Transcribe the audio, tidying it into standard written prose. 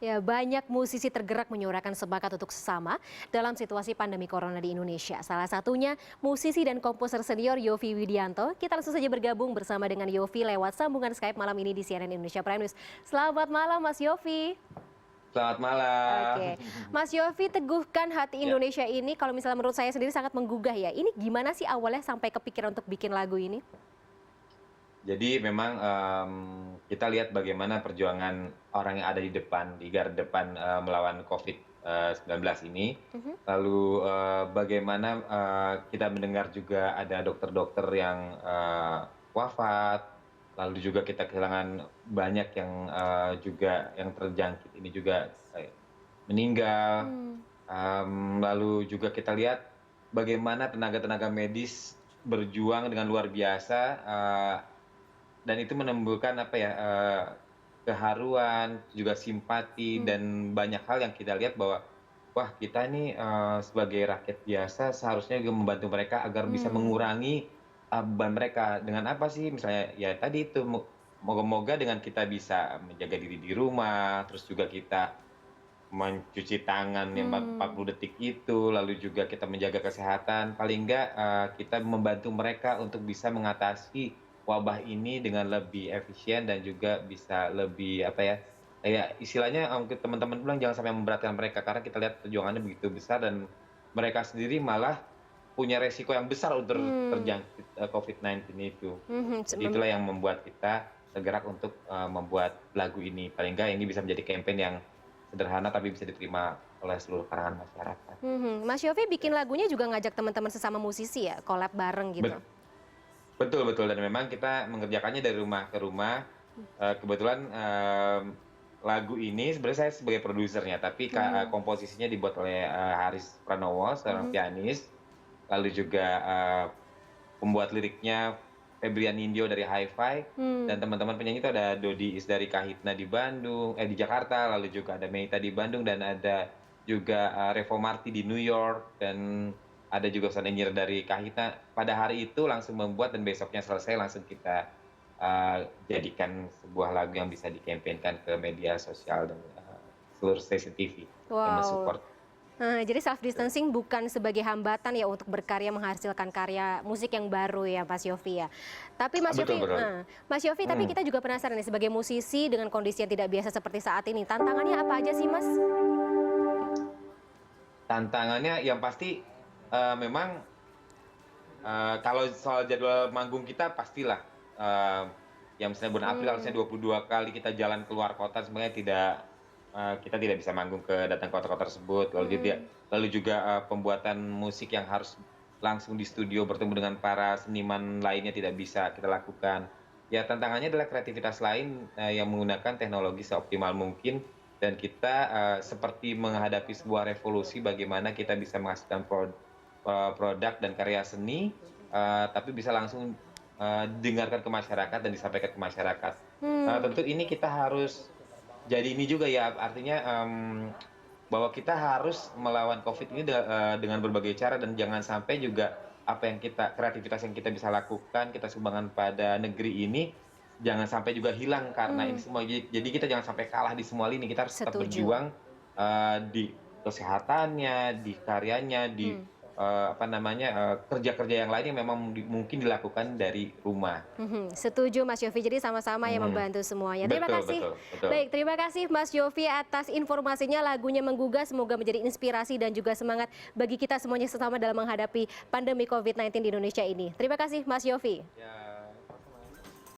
Ya, banyak musisi tergerak menyuarakan semangat untuk sesama dalam situasi pandemi corona di Indonesia. Salah satunya musisi dan komposer senior Yovie Widianto. Kita langsung saja bergabung bersama dengan Yovie lewat sambungan Skype malam ini di CNN Indonesia Prime News. Selamat malam Mas Yovie. Selamat malam. Oke, Mas Yovie, teguhkan hati Ya, Indonesia ini kalau misalnya menurut saya sendiri sangat menggugah ya. Ini gimana sih awalnya sampai kepikiran untuk bikin lagu ini? jadi memang kita lihat bagaimana perjuangan orang yang ada di garda depan melawan COVID-19 ini. Mhm. Lalu bagaimana kita mendengar juga ada dokter-dokter yang wafat. Lalu juga kita kehilangan banyak yang juga yang terjangkit ini juga meninggal. Hmm. Lalu juga kita lihat bagaimana tenaga-tenaga medis berjuang dengan luar biasa, dan itu menimbulkan apa ya, keharuan, juga simpati, Hmm. dan banyak hal yang kita lihat bahwa, wah kita ini sebagai rakyat biasa seharusnya juga membantu mereka agar bisa Hmm. mengurangi beban mereka. Dengan apa sih? Misalnya ya tadi itu, moga-moga dengan kita bisa menjaga diri di rumah, terus juga kita mencuci tangan yang Hmm. 40 detik itu, lalu juga kita menjaga kesehatan, paling enggak, kita membantu mereka untuk bisa mengatasi wabah ini dengan lebih efisien dan juga bisa lebih, apa ya, kayak istilahnya, teman-teman bilang jangan sampai memberatkan mereka, karena kita lihat perjuangannya begitu besar dan mereka sendiri malah punya resiko yang besar untuk Hmm. terjangkit, COVID-19 itu. Mhm. Jadi itulah yang membuat kita tergerak untuk, membuat lagu ini. Paling enggak ini bisa menjadi campaign yang sederhana tapi bisa diterima oleh seluruh kalangan masyarakat. Mhm. Mas Yovie bikin Ya. lagunya juga ngajak teman-teman sesama musisi ya, collab bareng gitu? Bet betul betul, dan memang kita mengerjakannya dari rumah ke rumah. Kebetulan, lagu ini sebenarnya saya sebagai produsernya, tapi Hmm. komposisinya dibuat oleh, Haris Pranowo, seorang Mhm. pianis, lalu juga, pembuat liriknya Febrian Nindyo dari Hi-Fi, Hmm. dan teman-teman penyanyi itu ada Dodi Isdari Kahitna di Bandung, di Jakarta, lalu juga ada Meita di Bandung, dan ada juga, Revo Marti di New York, dan ada juga sound engineer dari Kahitna. Pada hari itu langsung membuat dan besoknya selesai langsung kita, jadikan sebuah lagu yang bisa di-campaign-kan ke media sosial dan, seluruh stasiun TV yang Wow. men-support. Jadi self distancing bukan sebagai hambatan ya untuk berkarya menghasilkan karya musik yang baru ya Mas Yovie ya. Tapi Mas Betul Yovie betul. Mas Yovie tapi Mhm. kita juga penasaran nih sebagai musisi dengan kondisi yang tidak biasa seperti saat ini, tantangannya apa aja sih Mas? Tantangannya yang pasti, memang, kalau soal jadwal manggung kita pastilah, eee, yang misalnya bulan April harusnya Mmm. 22 kali kita jalan keluar kota, sebenarnya kita tidak bisa manggung ke datang kota-kota tersebut. Mhm. Lalu juga, pembuatan musik yang harus langsung di studio bertemu dengan para seniman lainnya tidak bisa kita lakukan. Ya tantangannya adalah kreativitas lain, yang menggunakan teknologi seoptimal mungkin, dan kita, seperti menghadapi sebuah revolusi bagaimana kita bisa menghasilkan produk dan karya seni, tapi bisa langsung, didengarkan ke masyarakat dan disampaikan ke masyarakat. Mmm. Tentu ini kita harus jadi ini juga ya, artinya, bahwa kita harus melawan Covid ini dengan berbagai cara, dan jangan sampai juga apa yang kreativitas yang kita bisa lakukan, kita sumbangkan pada negeri ini, jangan sampai juga hilang karena ini Mmm. semua. Jadi kita jangan sampai kalah di semua lini, kita harus tetap Setuju. berjuang, di kesehatannya, di karyanya, di, Mmm. apa namanya, kerja-kerja yang lain yang memang mungkin dilakukan dari rumah. Mhm, setuju Mas Yovie, jadi sama-sama ya Mhm. membantu semuanya. Terima Betul kasih. betul betul. Baik, terima kasih Mas Yovie atas informasinya, lagunya menggugah, semoga menjadi inspirasi dan juga semangat bagi kita semuanya sesama dalam menghadapi pandemi COVID-19 di Indonesia ini. Terima kasih Mas Yovie. Ya.